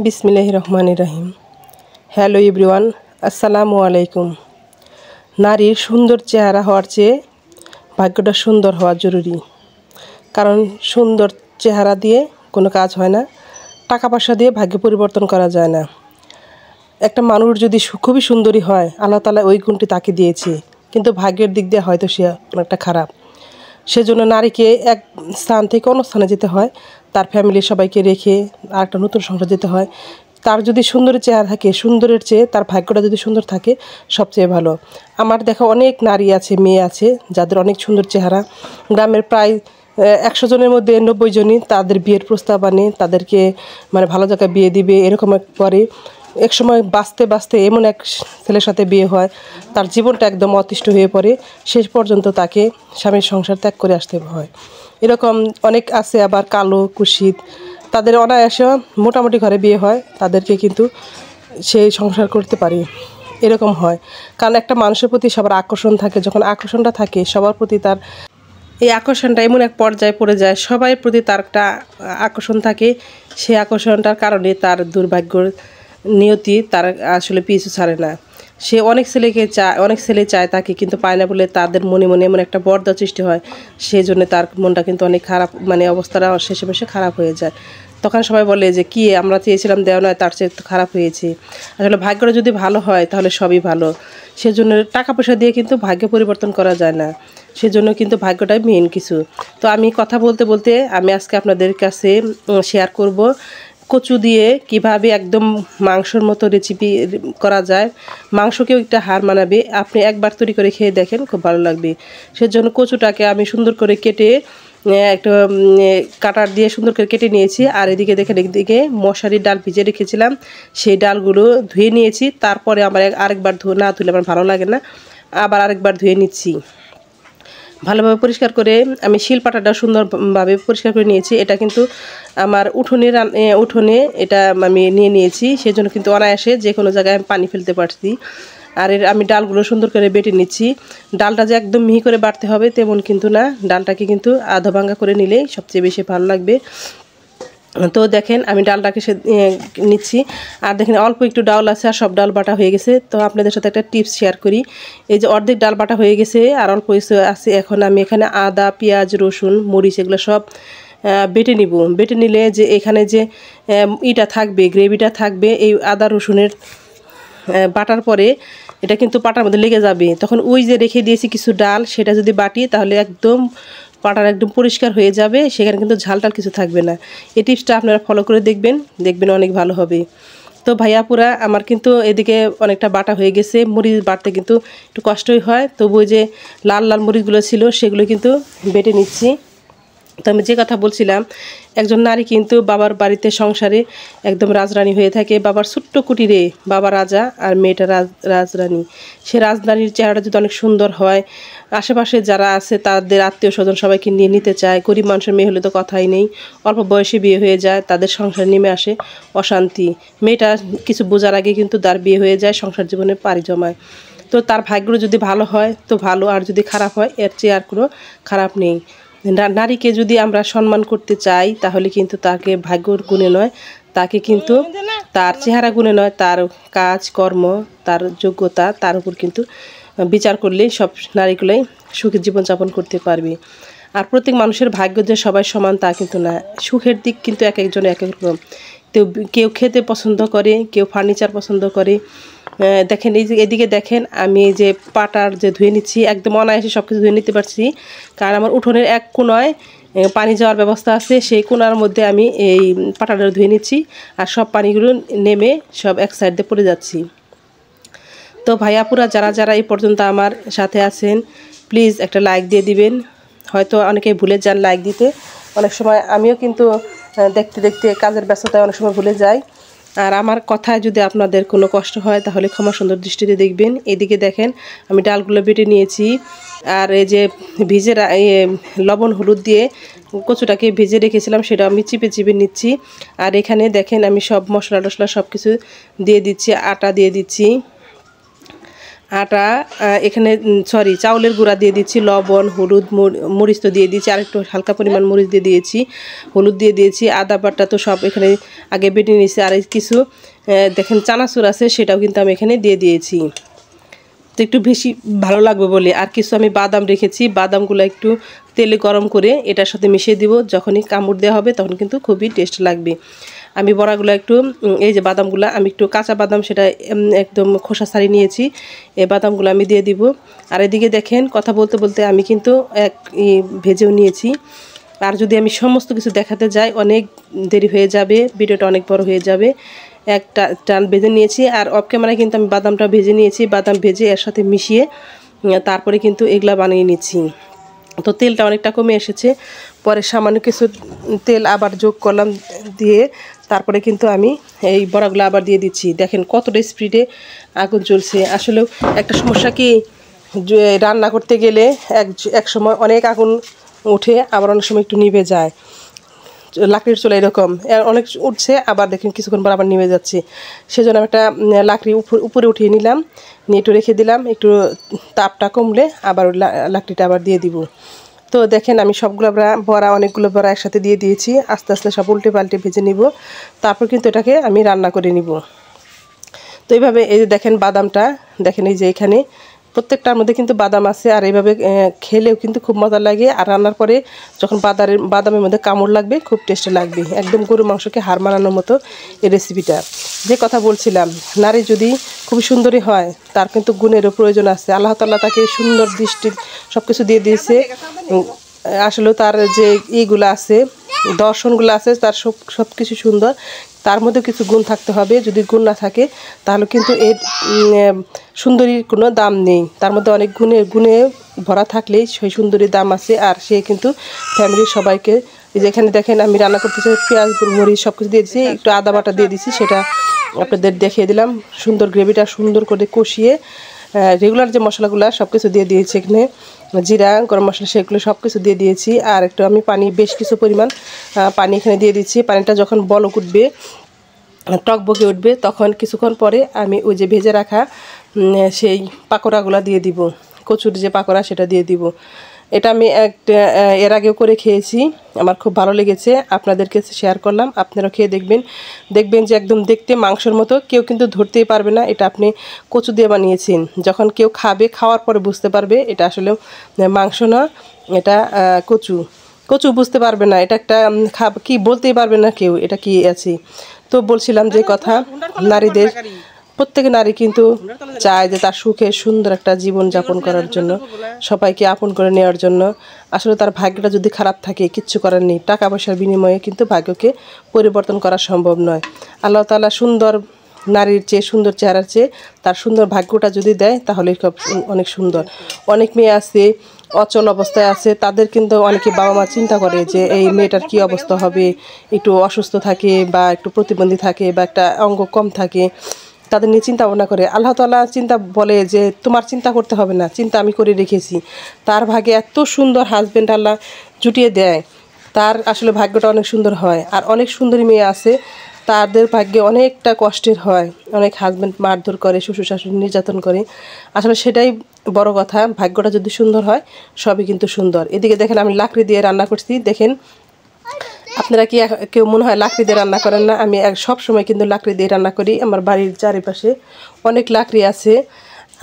বিসমিল্লাহির রহমানির রহিম। Hello everyone, আসসালামু আলাইকুম। নারীর সুন্দর চেহারা হওয়ার চেয়ে ভাগ্যটা সুন্দর হওয়া জরুরি। কারণ সুন্দর চেহারা দিয়ে কোনো কাজ হয় না, টাকা পয়সা দিয়ে ভাগ্য পরিবর্তন করা যায় না। একটা মানুষ যদি খুবই সুন্দরী হয়, আল্লাহ তাআলা ওই গুণটি তাকে দিয়েছে, কিন্তু ভাগ্যের দিক দিয়ে হয়তো সে অনেকটা খারাপ। সেজন্য নারীকে এক স্থান থেকে অন্য স্থানে যেতে হয়, তার ফ্যামিলির সবাইকে রেখে আর একটা নতুন সংসার যেতে হয়। তার যদি সুন্দরী চেহারা থাকে, সুন্দরের চেয়ে তার ভাগ্যটা যদি সুন্দর থাকে সবচেয়ে ভালো। আমার দেখা অনেক নারী আছে, মেয়ে আছে যাদের অনেক সুন্দর চেহারা। গ্রামের প্রায় 100 জনের মধ্যে 90 জনই তাদের বিয়ের প্রস্তাব আনে, তাদেরকে ভালো জায়গায় বিয়ে দিবে এরকম পরে এক সময় বাঁচতে বাঁচতে এমন এক ছেলের সাথে বিয়ে হয়, তার জীবনটা একদম অতিষ্ঠ হয়ে পড়ে, শেষ পর্যন্ত তাকে স্বামীর সংসার ত্যাগ করে আসতে হয়। এরকম অনেক আছে। আবার কালো কুৎসিত, তাদের অনায়াসে মোটামুটি ঘরে বিয়ে হয়, তাদেরকে কিন্তু সেই সংসার করতে পারে, এরকম হয়। কারণ একটা মানুষের প্রতি সবার আকর্ষণ থাকে, যখন আকর্ষণটা থাকে সবার প্রতি, তার এই আকর্ষণটা এমন এক পর্যায়ে পড়ে যায়, সবার প্রতি তার একটা আকর্ষণ থাকে। সেই আকর্ষণটার কারণে তার দুর্ভাগ্যর নিয়তি তার আসলে পিছু ছাড়ে না। সে অনেক ছেলেকে চায়, অনেক ছেলে চায় তাকে, কিন্তু পায় না বলে তাদের মনে মনে এমন একটা পর্দা সৃষ্টি হয়। সেই জন্য তার মনটা কিন্তু অনেক খারাপ, অবস্থাটা শেষে মেশে খারাপ হয়ে যায়। তখন সবাই বলে যে কি আমরা চেয়েছিলাম দেওয়া নয়, তার চেয়ে খারাপ হয়েছে। আসলে ভাগ্যটা যদি ভালো হয় তাহলে সবই ভালো। সেজন্য টাকা পয়সা দিয়ে কিন্তু ভাগ্য পরিবর্তন করা যায় না, সেজন্য কিন্তু ভাগ্যটাই মেন কিছু। তো আমি কথা বলতে বলতে আমি আজকে আপনাদের কাছে শেয়ার করব কচু দিয়ে কিভাবে একদম মাংসর মতো রেসিপি করা যায়, মাংসকেও একটা হার মানাবে। আপনি একবার তৈরি করে খেয়ে দেখেন, খুব ভালো লাগবে। সেজন্য কচুটাকে আমি সুন্দর করে কেটে একটা কাটার দিয়ে সুন্দর করে কেটে নিয়েছি। আর এদিকে দেখেন, একদিকে মশারির ডাল ভিজে রেখেছিলাম, সেই ডালগুলো ধুয়ে নিয়েছি। তারপরে আমার আরেকবার না ধুলে আমার ভালো লাগে না, আবার আরেকবার ধুয়ে নিচ্ছি ভালোভাবে পরিষ্কার করে। আমি শিলপাটাটা সুন্দরভাবে পরিষ্কার করে নিয়েছি। এটা কিন্তু আমার উঠোনে এটা আমি নিয়ে নিয়েছি, সেজন্য কিন্তু অনায়াসে যে কোনো জায়গায় আমি পানি ফেলতে পারছি। আর আমি ডালগুলো সুন্দর করে বেটে নিচ্ছি। ডালটা যে একদম মিহি করে বাটতে হবে তেমন কিন্তু না, ডালটাকে কিন্তু আধা ভাঙ্গা করে নিলেই সবচেয়ে বেশি ভালো লাগবে। তো দেখেন আমি ডালটাকে নিচ্ছি। আর দেখেন অল্প একটু ডাল আছে, আর সব ডাল বাটা হয়ে গেছে। তো আপনাদের সাথে একটা টিপস শেয়ার করি। এই যে অর্ধেক ডাল বাটা হয়ে গেছে আর অল্প কিছু আছে, এখন আমি এখানে আদা, পেঁয়াজ, রসুন, মরিচ এগুলো সব বেটে নিব। বেটে নিলে যে এখানে যে ইটা থাকবে, গ্রেভিটা থাকবে, এই আদা রসুনের বাটার পরে এটা কিন্তু পাটার মধ্যে লেগে যাবে। তখন ওই যে রেখে দিয়েছি কিছু ডাল, সেটা যদি বাটি তাহলে একদম পাটার একদম পরিষ্কার হয়ে যাবে, সেখানে কিন্তু ঝালটাল কিছু থাকবে না। এই টিপসটা আপনারা ফলো করে দেখবেন, দেখবেন অনেক ভালো হবে। তো ভাইয়াপুরা আমার কিন্তু এদিকে অনেকটা বাটা হয়ে গেছে। মরিচ বাটতে কিন্তু একটু কষ্টই হয়, তবু ওই যে লাল লাল মরিচগুলো ছিল সেগুলো কিন্তু বেটে নিচ্ছি। তো আমি যে কথা বলছিলাম, একজন নারী কিন্তু বাবার বাড়িতে সংসারে একদম রাজরানী হয়ে থাকে। বাবার ছোট্ট কুটিরে বাবা রাজা আর মেয়েটা রাজরানী। সে রাজরানীর চেহারাটা যদি অনেক সুন্দর হয়, আশেপাশে যারা আছে তাদের আত্মীয় স্বজন সবাইকে নিয়ে নিতে চায়। গরিব মানুষের মেয়ে হলে তো কথাই নেই, অল্প বয়সে বিয়ে হয়ে যায়, তাদের সংসার নেমে আসে অশান্তি। মেয়েটা কিছু বোঝার আগে কিন্তু তার বিয়ে হয়ে যায়, সংসার জীবনে পাড়ি জমায়। তো তার ভাগ্য যদি ভালো হয় তো ভালো, আর যদি খারাপ হয় এর চেয়ে আর কোনো খারাপ নেই। নারীকে যদি আমরা সম্মান করতে চাই তাহলে কিন্তু তাকে ভাগ্যর গুণে নয়, তাকে কিন্তু তার চেহারা গুণে নয়, তার কাজ কর্ম, তার যোগ্যতা, তার উপর কিন্তু বিচার করলেই সব নারীগুলোই সুখী জীবনযাপন করতে পারবে। আর প্রত্যেক মানুষের ভাগ্য যে সবাই সমান তা কিন্তু না, সুখের দিক কিন্তু এক একজন এক এক রকম। তো কেউ খেতে পছন্দ করে, কেউ ফার্নিচার পছন্দ করে। দেখেন এই যে এদিকে দেখেন আমি এই যে পাটার যে ধুয়ে নিচ্ছি, একদম অনায়াসে সব কিছু ধুয়ে নিতে পারছি, কারণ আমার উঠোনের এক কোণায় পানি যাওয়ার ব্যবস্থা আছে, সেই কোণার মধ্যে আমি এই পাটাটা ধুয়ে নিচ্ছি। আর সব পানিগুলো নেমে সব এক সাইড দিয়ে পড়ে যাচ্ছি। তো ভাইয়াপুরা যারা যারা এই পর্যন্ত আমার সাথে আছেন, প্লিজ একটা লাইক দিয়ে দিবেন। হয়তো অনেকেই ভুলে যান লাইক দিতে, অনেক সময় আমিও কিন্তু দেখতে দেখতে কাজের ব্যস্ততায় অনেক সময় ভুলে যাই। আর আমার কথায় যদি আপনাদের কোনো কষ্ট হয় তাহলে ক্ষমা সুন্দর দৃষ্টিতে দেখবেন। এদিকে দেখেন আমি ডালগুলো বেটে নিয়েছি, আর এই যে ভিজে লবণ হলুদ দিয়ে কচুটাকে ভেজে রেখেছিলাম সেটা আমি চিপে চিপে নিচ্ছি। আর এখানে দেখেন আমি সব মশলা টশলা সব কিছু দিয়ে দিচ্ছি, আটা দিয়ে দিচ্ছি। আটা, এখানে সরি চাউলের গুঁড়া দিয়ে দিচ্ছি, লবণ, হলুদ, মরিচ তো দিয়ে দিয়েছি, আর একটু হালকা পরিমাণ মরিচ দিয়ে দিয়েছি, হলুদ দিয়ে দিয়েছি, আদা বাটা তো সব এখানে আগে বেটে নিয়েছি। আর কিছু দেখেন চানাচুর আছে, সেটাও কিন্তু আমি এখানে দিয়ে দিয়েছি, তো একটু বেশি ভালো লাগবে বলে। আর কিছু আমি বাদাম রেখেছি, বাদামগুলো একটু তেলে গরম করে এটার সাথে মিশিয়ে দিব, যখনই কামড় দেওয়া হবে তখন কিন্তু খুবই টেস্ট লাগবে। আমি বড়াগুলো একটু এই যে বাদামগুলো আমি একটু কাঁচা বাদাম সেটা একদম খোসা ছাড়িয়ে নিয়েছি, এই বাদামগুলো আমি দিয়ে দিব। আর এদিকে দেখেন কথা বলতে বলতে আমি কিন্তু ভেজেও নিয়েছি। আর যদি আমি সমস্ত কিছু দেখাতে যাই অনেক দেরি হয়ে যাবে, ভিডিওটা অনেক বড় হয়ে যাবে। একটা টান ভেজে নিয়েছি, আর অফ ক্যামেরায় কিন্তু আমি বাদামটা ভেজে নিয়েছি, বাদাম ভেজে এর সাথে মিশিয়ে তারপরে কিন্তু এগুলা বানিয়ে নিচ্ছি। তো তেলটা অনেকটা কমে এসেছে, পরে সামান্য কিছু তেল আবার যোগ করলাম, দিয়ে তারপরে কিন্তু আমি এই বড়াগুলো আবার দিয়ে দিচ্ছি। দেখেন কতটা স্পিডে আগুন জ্বলছে। আসলেও একটা সমস্যা কি, রান্না করতে গেলে এক সময় অনেক আগুন উঠে, আবার অনেক সময় একটু নিভে যায়। লাকড়ির চুলা এরকম অনেক উঠছে, আবার দেখেন কিছুক্ষণ পর আবার নেমে যাচ্ছে। সেজন্য আমি একটা লাকড়ি উপরে উঠিয়ে নিলাম, নিয়ে একটু রেখে দিলাম, একটু তাপটা কমলে আবার লাকড়িটা আবার দিয়ে দিব। তো দেখেন আমি সবগুলো বড়া অনেকগুলো বড়া একসাথে দিয়ে দিয়েছি, আস্তে আস্তে সব উল্টে পাল্টে ভেজে নিব, তারপর কিন্তু এটাকে আমি রান্না করে নিব। তো এইভাবে এই যে দেখেন বাদামটা, দেখেন এই যে এখানে প্রত্যেকটার মধ্যে কিন্তু বাদাম আছে, আর এইভাবে খেলেও কিন্তু খুব মজা লাগে। আর রান্নার পরে যখন বাদামের মধ্যে কামড় লাগবে খুব টেস্টি লাগবে, একদম গরু মাংসকে হার মানানোর মতো এই রেসিপিটা। যে কথা বলছিলাম, নারী যদি খুবই সুন্দরী হয় তার কিন্তু গুণেরও প্রয়োজন আছে। আল্লাহ তাআলা তাকে সুন্দর দৃষ্টি সব কিছু দিয়ে দিয়েছে। আসলে তার যে এইগুলো আছে, দর্শনগুলো আছে, তার সব কিছু সুন্দর, তার মধ্যে কিছু গুণ থাকতে হবে। যদি গুণ না থাকে তাহলে কিন্তু এর সুন্দরীর কোনো দাম নেই। তার মধ্যে অনেক গুণে ভরা থাকলেই সেই সুন্দরীর দাম আছে। আর সে কিন্তু ফ্যামিলির সবাইকে, যেখানে দেখেন আমি রান্না করতেছি, পেঁয়াজ মরিচ সব কিছু দিয়ে দিয়েছি, একটু আদা বাটা দিয়ে দিয়েছি, সেটা আপনাদের দেখিয়ে দিলাম। সুন্দর গ্রেভিটা সুন্দর করে কষিয়ে রেগুলার যে মশলাগুলো সব কিছু দিয়ে দিয়েছি, এখানে জিরা, গরম মশলা সেগুলো সব কিছু দিয়ে দিয়েছি। আর একটু আমি পানি, বেশ কিছু পরিমাণ পানি এখানে দিয়ে দিচ্ছি। পানিটা যখন বলক উঠবে, টক বকে উঠবে, তখন কিছুক্ষণ পরে আমি ওই যে ভেজে রাখা সেই পাকোড়াগুলো দিয়ে দিব, কচুর যে পাকোড়া সেটা দিয়ে দিব। এটা আমি এর আগেও করে খেয়েছি, আমার খুব ভালো লেগেছে, আপনাদেরকে শেয়ার করলাম। আপনারা খেয়ে দেখবেন যে একদম দেখতে মাংসের মতো, কেউ কিন্তু ধরতেই পারবে না এটা আপনি কচু দিয়ে বানিয়েছেন। যখন কেউ খাবে, খাওয়ার পরে বুঝতে পারবে এটা আসলে মাংস না, এটা কচু বুঝতে পারবে না, এটা একটা কি বলতেই পারবে না কেউ এটা কি আছে। তো বলছিলাম যে কথা, নারীদের প্রত্যেক নারী কিন্তু চায় যে তার সুখে সুন্দর একটা জীবন যাপন করার জন্য, সবাইকে আপন করে নেওয়ার জন্য। আসলে তার ভাগ্যটা যদি খারাপ থাকে কিচ্ছু করার নেই, টাকা পয়সার বিনিময়ে কিন্তু ভাগ্যকে পরিবর্তন করা সম্ভব নয়। আল্লাহ তাআলা সুন্দর নারীর চেয়ে, সুন্দর চেহারার চেয়ে তার সুন্দর ভাগ্যটা যদি দেয় তাহলে অনেক সুন্দর। অনেক মেয়ে আছে অচল অবস্থায় আছে, তাদের কিন্তু অনেকে বাবা মা চিন্তা করে যে এই মেয়েটার কি অবস্থা হবে, একটু অসুস্থ থাকে বা একটু প্রতিবন্ধী থাকে বা একটা অঙ্গ কম থাকে, তাদের নিয়ে চিন্তা ভাবনা করে। আল্লাহ তাআলা চিন্তা বলে যে তোমার চিন্তা করতে হবে না, চিন্তা আমি করে রেখেছি। তার ভাগে এত সুন্দর হাজব্যান্ড আল্লাহ জুটিয়ে দেয়, তার আসলে ভাগ্যটা অনেক সুন্দর হয়। আর অনেক সুন্দরী মেয়ে আছে, তাদের ভাগ্যে অনেকটা কষ্টের হয়, অনেক হাজব্যান্ড মারধর করে, শ্বশুর শাশুড়ি নির্যাতন করে। আসলে সেটাই বড় কথা, ভাগ্যটা যদি সুন্দর হয় সবই কিন্তু সুন্দর। এদিকে দেখেন আমি লাকড়ি দিয়ে রান্না করছি, দেখেন আপনারা কি কেউ মনে হয় লাকড়ি দিয়ে রান্না করেন না? আমি সব সময় কিন্তু লাকড়ি দিয়ে রান্না করি। আমার বাড়ির চারিপাশে অনেক লাকড়ি আছে,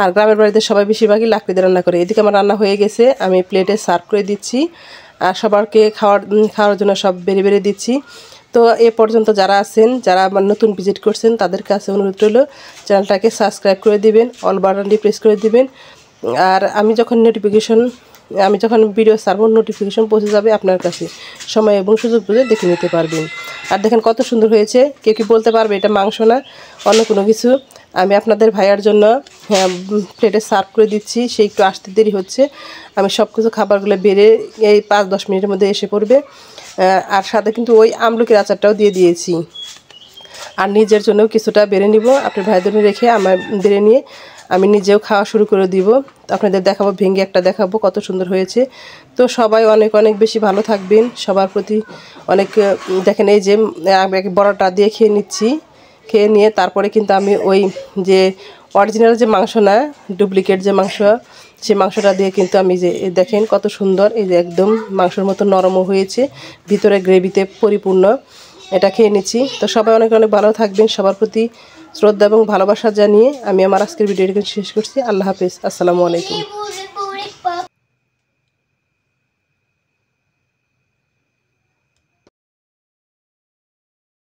আর গ্রামের বাড়িতে সবাই বেশিরভাগই লাকড়ি দিয়ে রান্না করে। এদিকে আমার রান্না হয়ে গেছে, আমি প্লেটে সার্ভ করে দিচ্ছি, আর সবাইকে খাওয়ার জন্য সব বেড়ে দিচ্ছি। তো এ পর্যন্ত যারা আছেন, যারা আমার নতুন ভিজিট করছেন, তাদের কাছে অনুরোধ রইল চ্যানেলটাকে সাবস্ক্রাইব করে দিবেন, অল বাটনটি প্রেস করে দিবেন। আর আমি যখন ভিডিও ছাড়ব নোটিফিকেশন পৌঁছে যাবে আপনার কাছে, সময় এবং সুযোগ বুঝে দেখে নিতে পারবেন। আর দেখেন কত সুন্দর হয়েছে। কেউ কি বলতে পারবে এটা মাংস না অন্য কোনো কিছু? আমি আপনাদের ভাইয়ার জন্য প্লেটে সার্ভ করে দিচ্ছি, সে একটু আসতে দেরি হচ্ছে। আমি সব কিছু খাবারগুলো বেড়ে এই 5-10 মিনিটের মধ্যে এসে পড়বে। আর সাথে কিন্তু ওই আমলকির আচারটাও দিয়ে দিয়েছি। আর নিজের জন্যও কিছুটা বেড়ে নিব, আপনার ভাইদের রেখে আমার বেড়ে নিয়ে আমি নিজেও খাওয়া শুরু করে দিব। আপনাদের দেখাবো, ভেঙে একটা দেখাবো কত সুন্দর হয়েছে। তো সবাই অনেক অনেক বেশি ভালো থাকবেন, সবার প্রতি অনেক। দেখেন এই যে বড়াটা দিয়ে খেয়ে নিচ্ছি, খেয়ে নিয়ে তারপরে কিন্তু আমি ওই যে অরিজিনাল যে মাংস না, ডুপ্লিকেট যে মাংস, সেই মাংসটা দিয়ে কিন্তু আমি যে দেখেন কত সুন্দর, এই যে একদম মাংসের মতো নরমও হয়েছে, ভিতরে গ্রেভিতে পরিপূর্ণ। এটা খেয়ে নিচ্ছি। তো সবাই অনেক অনেক ভালো থাকবেন। সবার প্রতি শ্রদ্ধা এবং ভালোবাসা জানিয়ে আমি আমার আজকের ভিডিওটিকে শেষ করছি। আল্লাহ হাফেজ, আসসালামু আলাইকুম।